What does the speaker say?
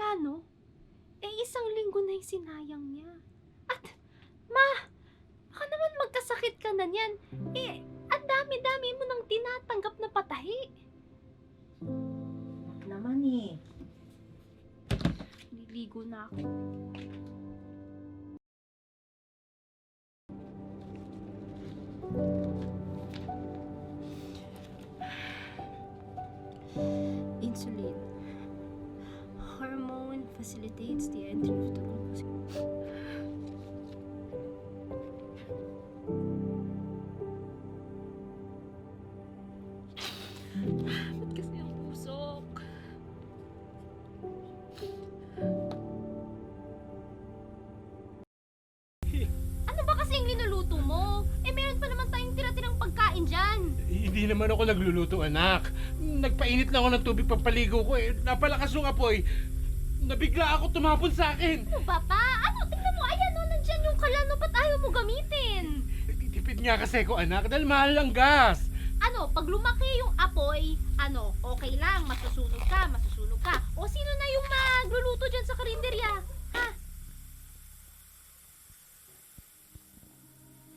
plano? Isang linggo na yung sinayang niya. At, ma, baka naman magkasakit ka na niyan. Ang dami-dami mo nang tinatanggap na patahi. Huwag naman eh. Niligo na ako. Insulin. Hormone facilitates the entry of the glucose. Ba't kasi ang pusok? Ano ba kasi yung linuluto mo? Meron pa naman tayong tira-tirang pagkain dyan. Hindi naman ako nagluluto, anak. Nagpainit lang ako ng tubig pampaligo ko eh. Napalakas yung apoy. Nabigla ako, tumapon sa akin. Ano ba pa? Tingnan mo, ayan o, nandyan yung kalano, ba't ayaw mo gamitin? Tipid nga kasi ko, anak, dahil mahal ang gas. Pag lumaki yung apoy,